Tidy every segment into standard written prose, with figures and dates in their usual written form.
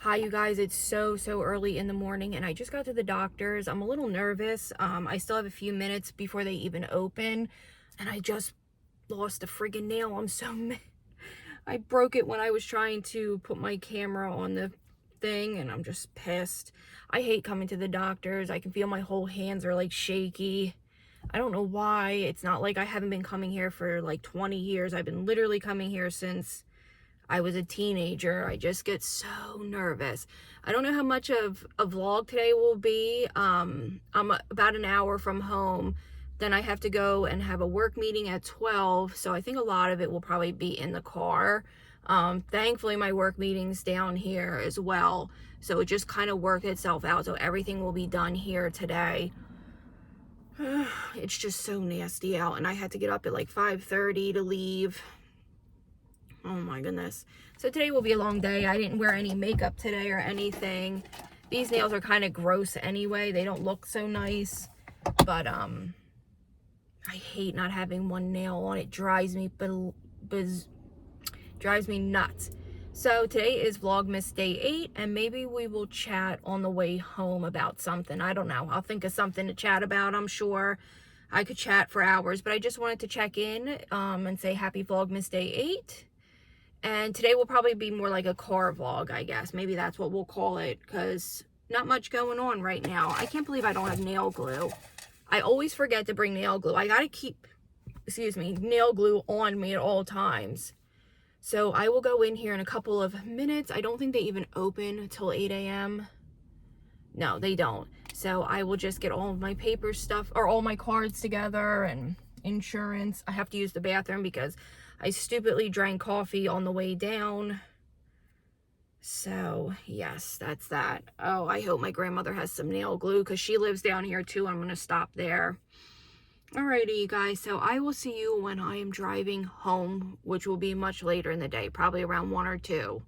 Hi, you guys. It's so early in the morning and I just got to the doctor's. I'm a little nervous. I still have a few minutes before they even open and I just lost a friggin' nail. I'm so mad. I broke it when I was trying to put my camera on the thing and I'm just pissed. I hate coming to the doctor's. I can feel my whole hands are like shaky. I don't know why. It's not like I haven't been coming here for like 20 years. I've been literally coming here since I was a teenager. I just get so nervous. I don't know how much of a vlog today will be. I'm about an hour from home. Then I have to go and have a work meeting at 12. So I think a lot of it will probably be in the car. Thankfully, my work meeting's down here as well. So it just kind of worked itself out. So everything will be done here today. It's just so nasty out. And I had to get up at like 5:30 to leave. Oh my goodness. So today will be a long day. I didn't wear any makeup today or anything. These nails are kind of gross anyway. They don't look so nice. But I hate not having one nail on. It drives me nuts. So today is Vlogmas day 8 and maybe we will chat on the way home about something. I don't know. I'll think of something to chat about, I'm sure. I could chat for hours, but I just wanted to check in and say happy Vlogmas day 8. And today will probably be more like a car vlog, I guess. Maybe that's what we'll call it, because not much going on right now. I can't believe I don't have nail glue. I always forget to bring nail glue. I gotta keep, nail glue on me at all times. So I will go in here in a couple of minutes. I don't think they even open until 8 a.m. No, they don't. So I will just get all of my paper stuff, or all my cards together, and insurance. I have to use the bathroom because I stupidly drank coffee on the way down. So, yes, that's that. Oh, I hope my grandmother has some nail glue because she lives down here too. I'm going to stop there. Alrighty, you guys. So, I will see you when I am driving home, which will be much later in the day, probably around 1 or 2.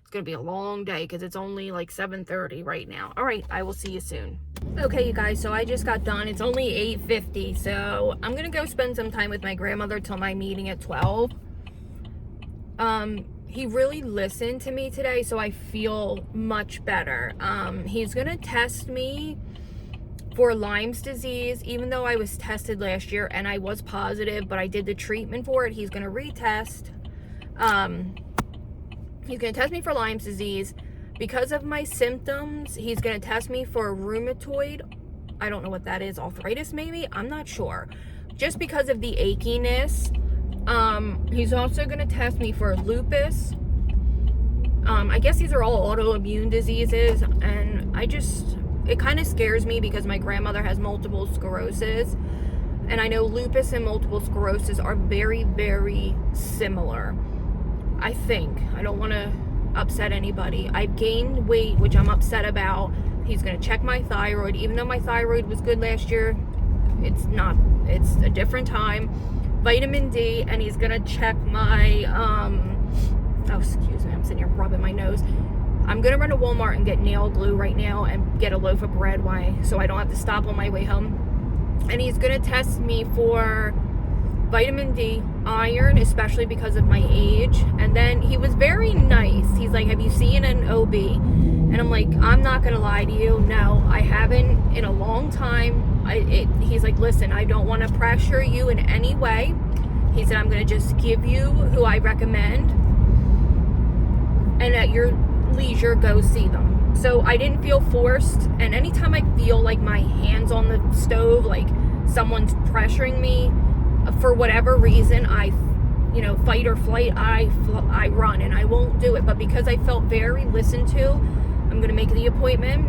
It's going to be a long day because it's only like 7:30 right now. Alright, I will see you soon. Okay, you guys, so I just got done. It's only 8:50, so I'm going to go spend some time with my grandmother till my meeting at 12. He really listened to me today, so I feel much better. He's going to test me for Lyme's disease, even though I was tested last year and I was positive, but I did the treatment for it. He's going to retest. He's going to test me for Lyme's disease. Because of my symptoms, he's going to test me for rheumatoid. I don't know what that is. Arthritis, maybe? I'm not sure. Just because of the achiness. He's also going to test me for lupus. I guess these are all autoimmune diseases. And it kind of scares me because my grandmother has multiple sclerosis. And I know lupus and multiple sclerosis are very, very similar. I think. I don't want to upset anybody. I've gained weight, which I'm upset about. He's going to check my thyroid. Even though my thyroid was good last year, it's not. It's a different time. Vitamin D, and he's going to check my, oh, excuse me, I'm sitting here rubbing my nose. I'm going to run to Walmart and get nail glue right now and get a loaf of bread so I don't have to stop on my way home. And he's going to test me for vitamin D, iron, especially because of my age. And then he was very nice. He's like, have you seen an OB? And I'm like, I'm not gonna lie to you, no, I haven't in a long time. He's like, listen, I don't want to pressure you in any way. He said, I'm gonna just give you who I recommend, and at your leisure, go see them. So I didn't feel forced, and anytime I feel like my hands on the stove, like someone's pressuring me, for whatever reason, fight or flight, I run and I won't do it. But because I felt very listened to, I'm going to make the appointment.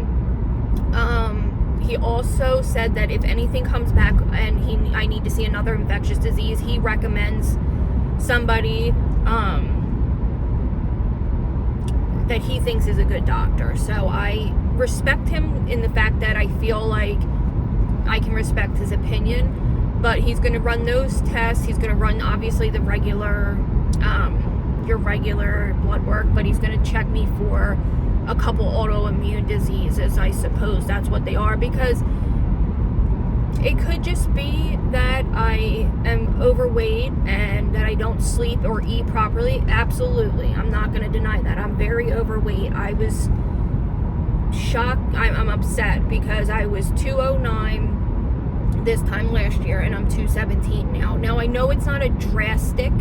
He also said that if anything comes back and I need to see another infectious disease, he recommends somebody that he thinks is a good doctor. So I respect him in the fact that I feel like I can respect his opinion. But he's going to run those tests. He's going to run, obviously, the regular, your regular blood work. But he's going to check me for a couple autoimmune diseases. I suppose that's what they are. Because It could just be that I am overweight and that I don't sleep or eat properly. Absolutely. I'm not going to deny that. I'm very overweight. I was shocked. I'm upset because I was 209 this time last year and I'm 217 now. Now, I know it's not a drastic,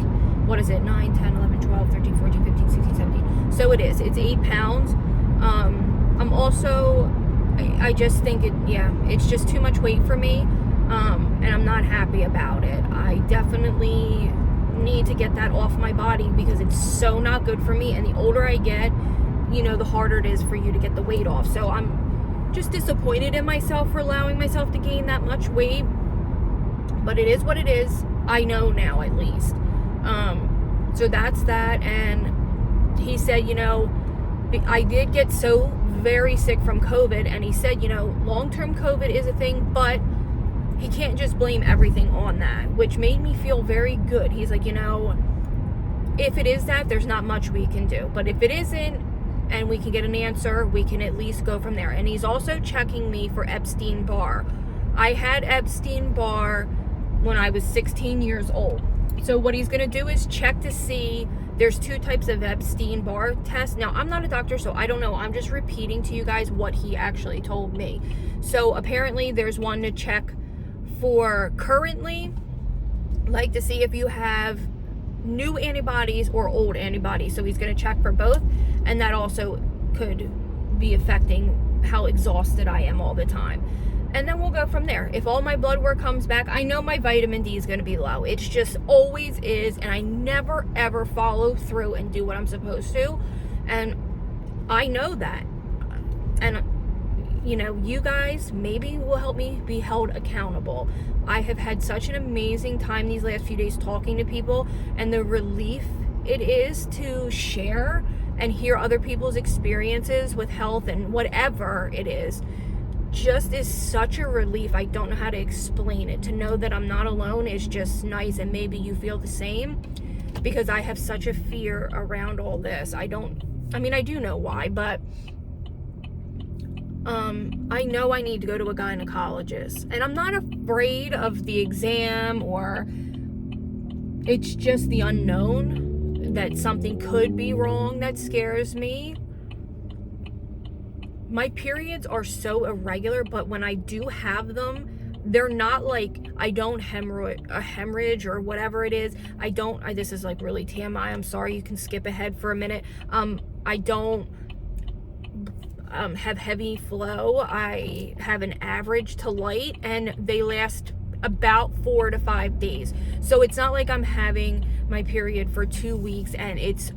what is it, 9, 10, 11, 12, 13, 14, 15, 16, 17. So it is. It's 8 pounds. I'm also... I just think it's just too much weight for me, and I'm not happy about it. I definitely need to get that off my body because it's so not good for me, and the older I get, the harder it is for you to get the weight off. So I'm just disappointed in myself for allowing myself to gain that much weight, but it is what it is. I know now, at least. So that's that, and he said, I did get so very sick from COVID, and he said, long-term COVID is a thing, but he can't just blame everything on that, which made me feel very good. He's like, if it is that, there's not much we can do, but if it isn't, and we can get an answer, we can at least go from there. And he's also checking me for Epstein-Barr. I had Epstein-Barr when I was 16 years old. So what he's going to do is check to see. There's 2 types of Epstein-Barr tests. Now, I'm not a doctor, so I don't know. I'm just repeating to you guys what he actually told me. So apparently there's one to check for currently, like to see if you have new antibodies or old antibodies. So he's going to check for both, and that also could be affecting how exhausted I am all the time. And then we'll go from there. If all my blood work comes back, I know my vitamin D is going to be low. It's just always is, and I never, ever follow through and do what I'm supposed to. And I know that. And, you guys maybe will help me be held accountable. I have had such an amazing time these last few days talking to people, and the relief it is to share and hear other people's experiences with health and whatever it is. Just is such a relief. I don't know how to explain it. To know that I'm not alone is just nice, and maybe you feel the same, because I have such a fear around all this. I do know why, but I know I need to go to a gynecologist, and I'm not afraid of the exam, or it's just the unknown that something could be wrong that scares me. My periods are so irregular, but when I do have them, they're not like, I don't hemorrhage or whatever it is. This is like really TMI. I'm sorry, you can skip ahead for a minute. I don't have heavy flow. I have an average to light, and they last about 4 to 5 days. So it's not like I'm having my period for 2 weeks and it's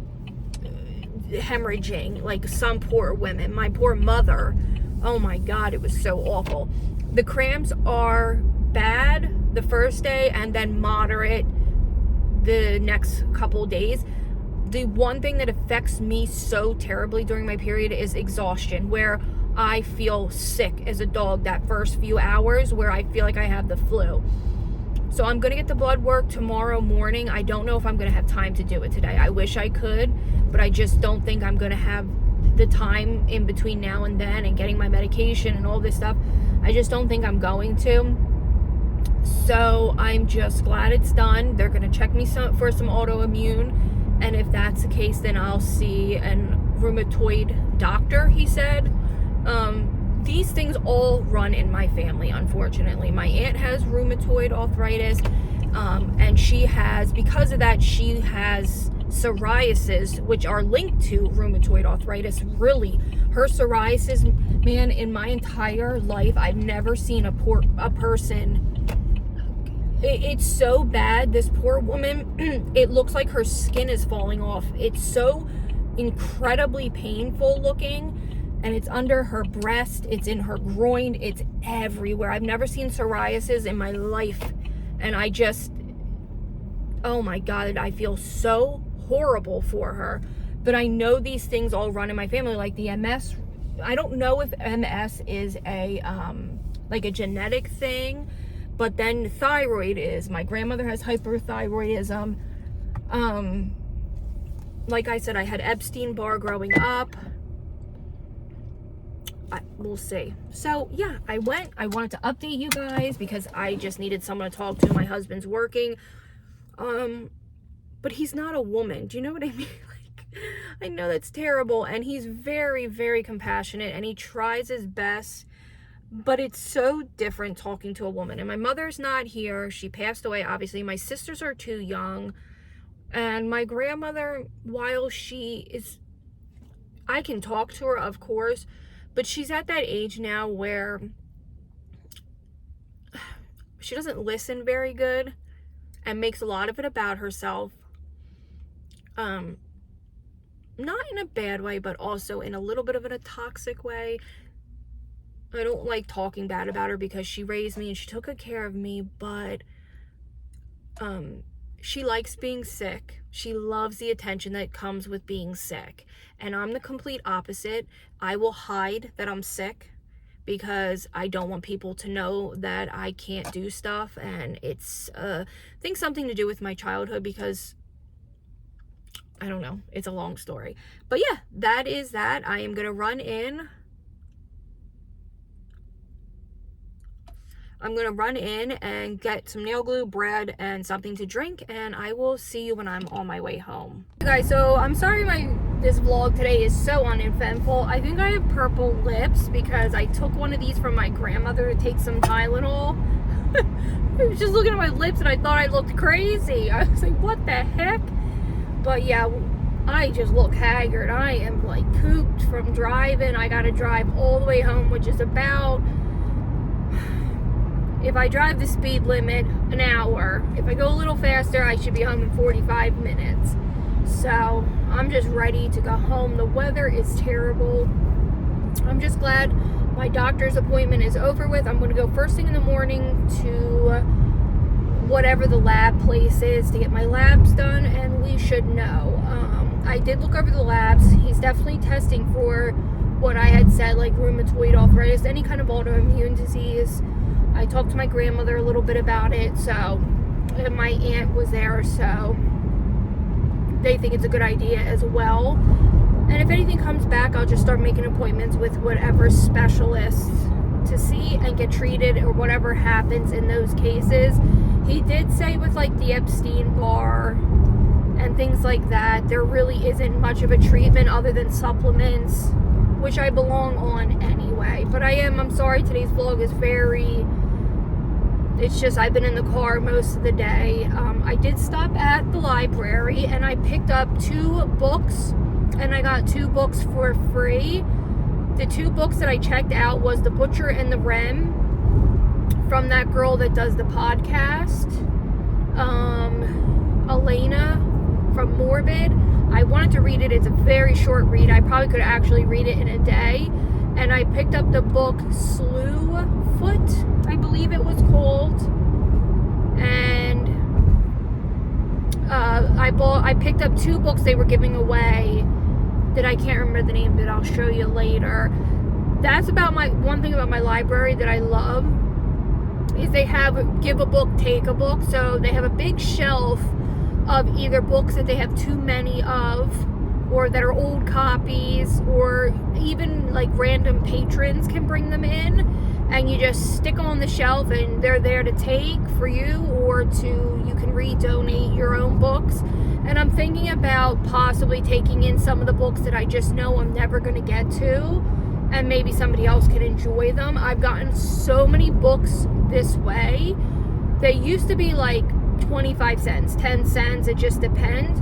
hemorrhaging like some poor women. My poor mother, oh my God, it was so awful. The cramps are bad the first day and then moderate the next couple days. The one thing that affects me so terribly during my period is exhaustion, where I feel sick as a dog that first few hours, where I feel like I have the flu. So I'm going to get the blood work tomorrow morning. I don't know if I'm going to have time to do it today. I wish I could, but I just don't think I'm going to have the time in between now and then, and getting my medication and all this stuff. I just don't think I'm going to. So I'm just glad it's done. They're going to check me for some autoimmune. And if that's the case, then I'll see a rheumatoid doctor, he said. These things all run in my family, unfortunately. My aunt has rheumatoid arthritis, and because of that, she has psoriasis, which are linked to rheumatoid arthritis. Really, her psoriasis, man, in my entire life, I've never seen a person. It's so bad. This poor woman, it looks like her skin is falling off. It's so incredibly painful looking. And it's under her breast, it's in her groin, it's everywhere. I've never seen psoriasis in my life. And oh my God, I feel so horrible for her. But I know these things all run in my family, like the MS. I don't know if MS is a genetic thing, but then thyroid is. My grandmother has hyperthyroidism. Like I said, I had Epstein-Barr growing up. we'll see. So yeah, I wanted to update you guys because I just needed someone to talk to. My husband's working, but he's not a woman. Do you know what I mean? Like, I know that's terrible, and he's very, very compassionate, and he tries his best, but it's so different talking to a woman. And my mother's not here. She passed away, obviously. My sisters are too young, and my grandmother, while I can talk to her, of course, but she's at that age now where she doesn't listen very good and makes a lot of it about herself. Not in a bad way, but also in a little bit of a toxic way. I don't like talking bad about her because she raised me and she took good care of me, but she likes being sick. She loves the attention that comes with being sick. And I'm the complete opposite. I will hide that I'm sick because I don't want people to know that I can't do stuff. And it's, I think, something to do with my childhood because, I don't know, it's a long story. But yeah, that is that. I am going to run in. I'm going to run in and get some nail glue, bread, and something to drink, and I will see you when I'm on my way home. Okay, guys, so I'm sorry this vlog today is so uneventful. I think I have purple lips because I took one of these from my grandmother to take some Tylenol. I was just looking at my lips and I thought I looked crazy. I was like, what the heck? But yeah, I just look haggard. I am like pooped from driving. I got to drive all the way home, which is about... If I drive the speed limit, an hour. If I go a little faster, I should be home in 45 minutes. So, I'm just ready to go home. The weather is terrible. I'm just glad my doctor's appointment is over with. I'm going to go first thing in the morning to whatever the lab place is to get my labs done, and we should know. I did look over the labs. He's definitely testing for what I had said, like rheumatoid arthritis, any kind of autoimmune disease. I talked to my grandmother a little bit about it, so, and my aunt was there, so they think it's a good idea as well. And if anything comes back, I'll just start making appointments with whatever specialists to see and get treated or whatever happens in those cases. He did say with like the Epstein-Barr and things like that, there really isn't much of a treatment other than supplements, which I belong on anyway. But I'm sorry, today's vlog is it's just I've been in the car most of the day. I did stop at the library and I picked up 2 books, and I got 2 books for free. The 2 books that I checked out was The Butcher and the Wren from that girl that does the podcast, Elena from Morbid. I wanted to read it. It's a very short read. I probably could actually read it in a day. And I picked up the book Slewfoot, I believe it was called. And I picked up 2 books they were giving away that I can't remember the name, but I'll show you later. That's about one thing about my library that I love is they have give a book, take a book. So they have a big shelf of either books that they have too many of, or that are old copies, or even like random patrons can bring them in, and you just stick them on the shelf and they're there to take for you, or you can redonate your own books. And I'm thinking about possibly taking in some of the books that I just know I'm never going to get to, and maybe somebody else can enjoy them. I've gotten so many books this way. They used to be like 25 cents, 10 cents, it just depends.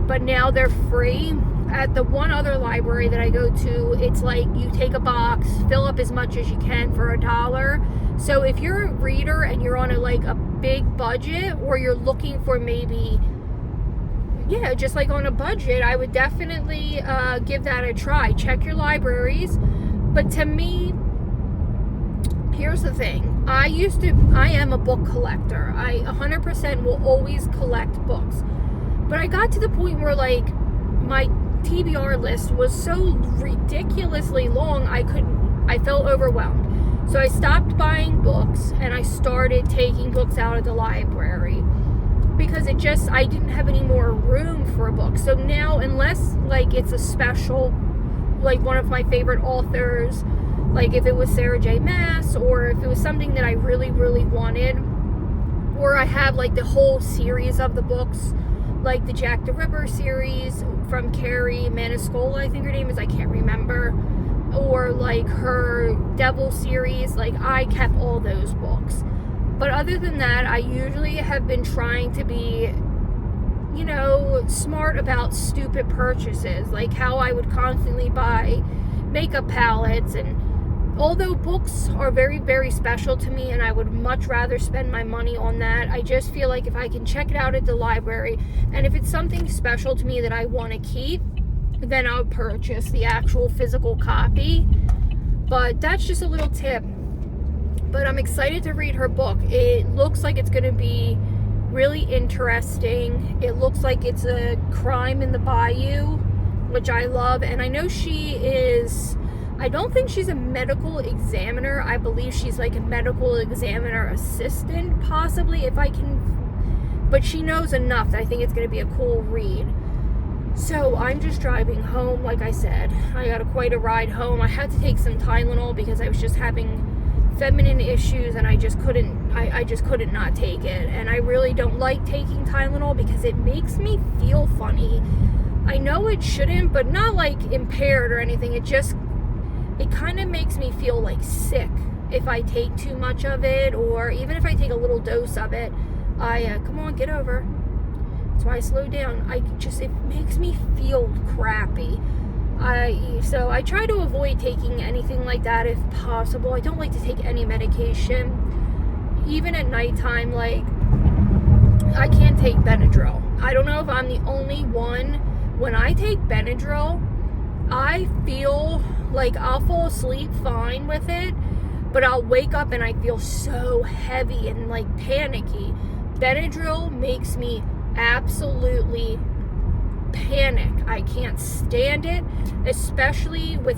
But now they're free. At the one other library that I go to, it's like you take a box, fill up as much as you can for $1. So if you're a reader and you're on a big budget, or you're looking for maybe, just like on a budget, I would definitely give that a try. Check your libraries. But to me, here's the thing. I am a book collector. I 100% will always collect books. But I got to the point where my TBR list was so ridiculously long, I felt overwhelmed. So I stopped buying books and I started taking books out of the library because I didn't have any more room for a book. So now, unless it's a special, like one of my favorite authors Like if it was Sarah J. Maas, or if it was something that I really, really wanted, or I have like the whole series of the books, like the Jack the Ripper series from Carrie Maniscola, I think her name is, I can't remember, or like her Devil series, like I kept all those books. But other than that, I usually have been trying to be, you know, smart about stupid purchases, like how I would constantly buy makeup palettes. And although books are very, very special to me and I would much rather spend my money on that, I just feel like if I can check it out at the library, and if it's something special to me that I want to keep, then I'll purchase the actual physical copy. But that's just a little tip. But I'm excited to read her book. It looks like it's going to be really interesting. It looks like it's a crime in the bayou, which I love. And I know she is, I don't think she's a medical examiner. I believe she's like a medical examiner assistant, possibly, if I can. But she knows enough that I think it's going to be a cool read. So I'm just driving home. Like I said, I got quite a ride home. I had to take some Tylenol because I was just having feminine issues, and I just couldn't not take it. And I really don't like taking Tylenol because it makes me feel funny. I know it shouldn't, but not like impaired or anything. It kind of makes me feel like sick if I take too much of it, or even if I take a little dose of it. Come on, get over. That's why I slowed down. It makes me feel crappy. So I try to avoid taking anything like that if possible. I don't like to take any medication. Even at nighttime, like, I can't take Benadryl. I don't know if I'm the only one. When I take Benadryl, I feel like I'll fall asleep fine with it, but I'll wake up and I feel so heavy and like panicky. Benadryl makes me absolutely panic. I can't stand it, especially with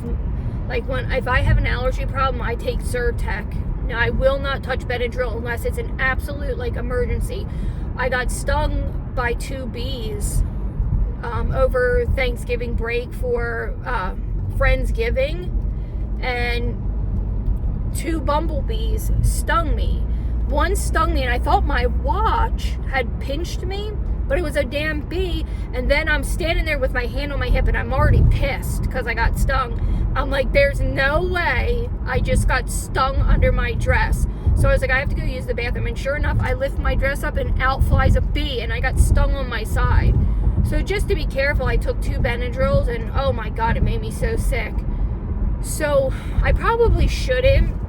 like if I have an allergy problem, I take Zyrtec. Now I will not touch Benadryl unless it's an absolute like emergency. I got stung by 2 bees over Thanksgiving break for Friendsgiving, and 2 bumblebees stung me. One stung me and I thought my watch had pinched me, but it was a damn bee. And then I'm standing there with my hand on my hip and I'm already pissed because I got stung. I'm like, there's no way I just got stung under my dress. So I was like, I have to go use the bathroom. And sure enough, I lift my dress up and out flies a bee, and I got stung on my side. So just to be careful, I took 2 Benadryls, and oh my God, it made me so sick. So I probably shouldn't.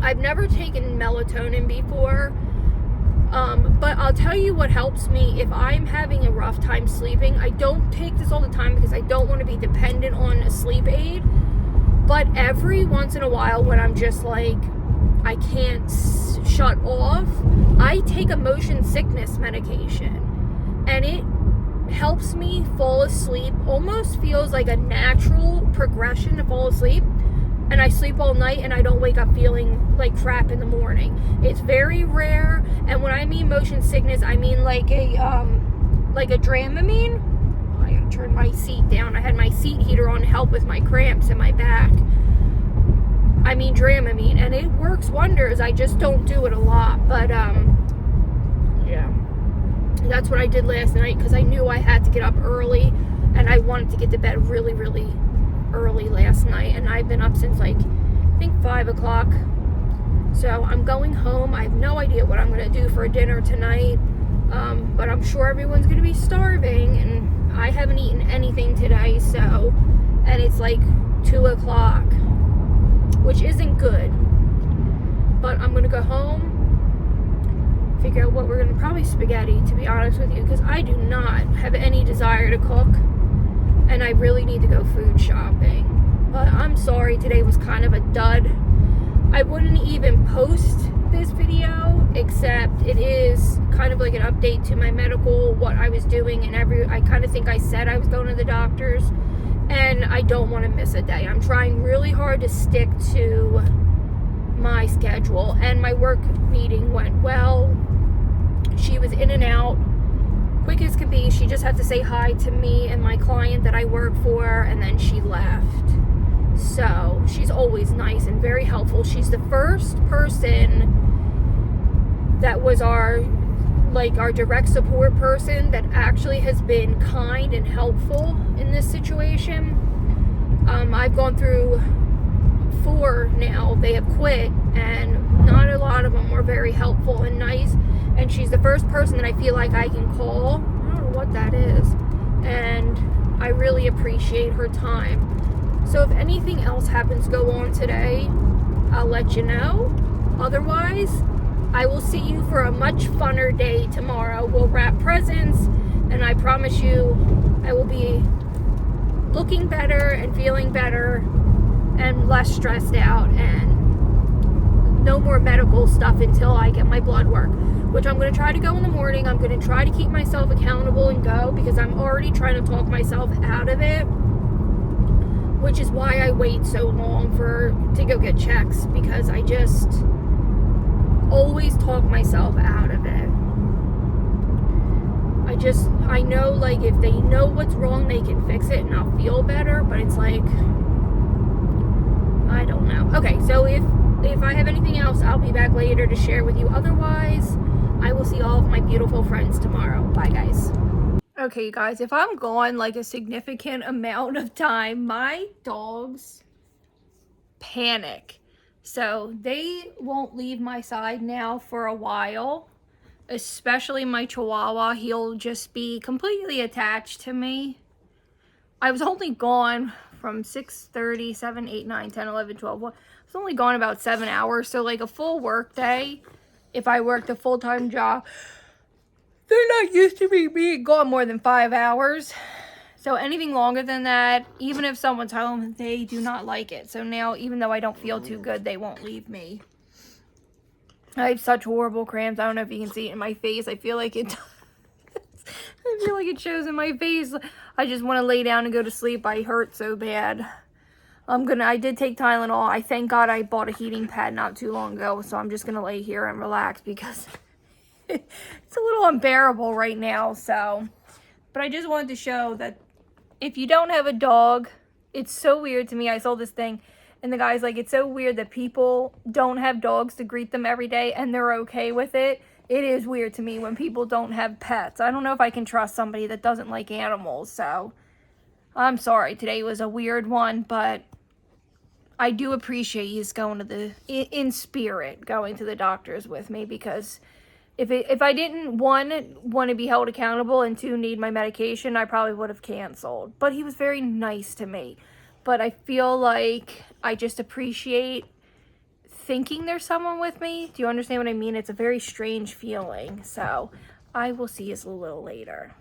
I've never taken melatonin before. But I'll tell you what helps me if I'm having a rough time sleeping. I don't take this all the time because I don't want to be dependent on a sleep aid. But every once in a while, when I'm just like, I can't shut off, I take a motion sickness medication. And it helps me fall asleep. Almost feels like a natural progression to fall asleep. And I sleep all night and I don't wake up feeling like crap in the morning. It's very rare. And when I mean motion sickness, I mean like a Dramamine. I gotta turn my seat down. I had my seat heater on to help with my cramps in my back. I mean Dramamine, and it works wonders. I just don't do it a lot. But yeah, that's what I did last night because I knew I had to get up early, and I wanted to get to bed really, really early last night, and I've been up since like I think 5 o'clock. So I'm going home. I have no idea what I'm going to do for dinner tonight, but I'm sure everyone's going to be starving, and I haven't eaten anything today. So, and it's like 2 o'clock, which isn't good, but I'm going to go home, figure out what we're going to, probably spaghetti, to be honest with you, because I do not have any desire to cook. And I really need to go food shopping. But I'm sorry, today was kind of a dud. I wouldn't even post this video, except it is kind of like an update to my medical, what I was doing, and I kind of think I said I was going to the doctor's, and I don't want to miss a day. I'm trying really hard to stick to my schedule, and my work meeting went well. She was in and out quick as could be. She just had to say hi to me and my client that I work for, and then she left. So she's always nice and very helpful. She's the first person that was our direct support person that actually has been kind and helpful in this situation. I've gone through 4 now. They have quit, and not a lot of them were very helpful and nice. And she's the first person that I feel like I can call. I don't know what that is. And I really appreciate her time. So if anything else happens to go on today, I'll let you know. Otherwise, I will see you for a much funner day tomorrow. We'll wrap presents, and I promise you I will be looking better and feeling better and less stressed out, and no more medical stuff until I get my blood work, which I'm going to try to go in the morning. I'm going to try to keep myself accountable and go, because I'm already trying to talk myself out of it, which is why I wait so long to go get checks, because I just always talk myself out of it. I know, like, if they know what's wrong, they can fix it and I'll feel better, but it's like, I don't know. Okay, so if I have anything else, I'll be back later to share with you. Otherwise, I will see all of my beautiful friends tomorrow. Bye, guys. Okay, guys, if I'm gone like a significant amount of time, my dogs panic. So they won't leave my side now for a while, especially my Chihuahua. He'll just be completely attached to me. I was only gone from 6:30, 7, 8, 9, 10, 11, 12. I was only gone about 7 hours. So like a full work day, if I worked a full-time job, they're not used to me being gone more than 5 hours. So anything longer than that, even if someone's home, they do not like it. So now, even though I don't feel too good, they won't leave me. I have such horrible cramps. I don't know if you can see it in my face. I feel like it I feel like it shows in my face. I just want to lay down and go to sleep. I hurt so bad. I did take Tylenol. Thank God I bought a heating pad not too long ago. So I'm just going to lay here and relax, because it's a little unbearable right now. So, but I just wanted to show that if you don't have a dog, it's so weird to me. I saw this thing, and the guy's like, it's so weird that people don't have dogs to greet them every day, and they're okay with it. It is weird to me when people don't have pets. I don't know if I can trust somebody that doesn't like animals, so I'm sorry. Today was a weird one, but I do appreciate he's going to in spirit, going to the doctors with me, because if I didn't, 1, want to be held accountable, and 2, need my medication, I probably would have canceled. But he was very nice to me. But I feel like I just appreciate thinking there's someone with me. Do you understand what I mean? It's a very strange feeling. So I will see you a little later.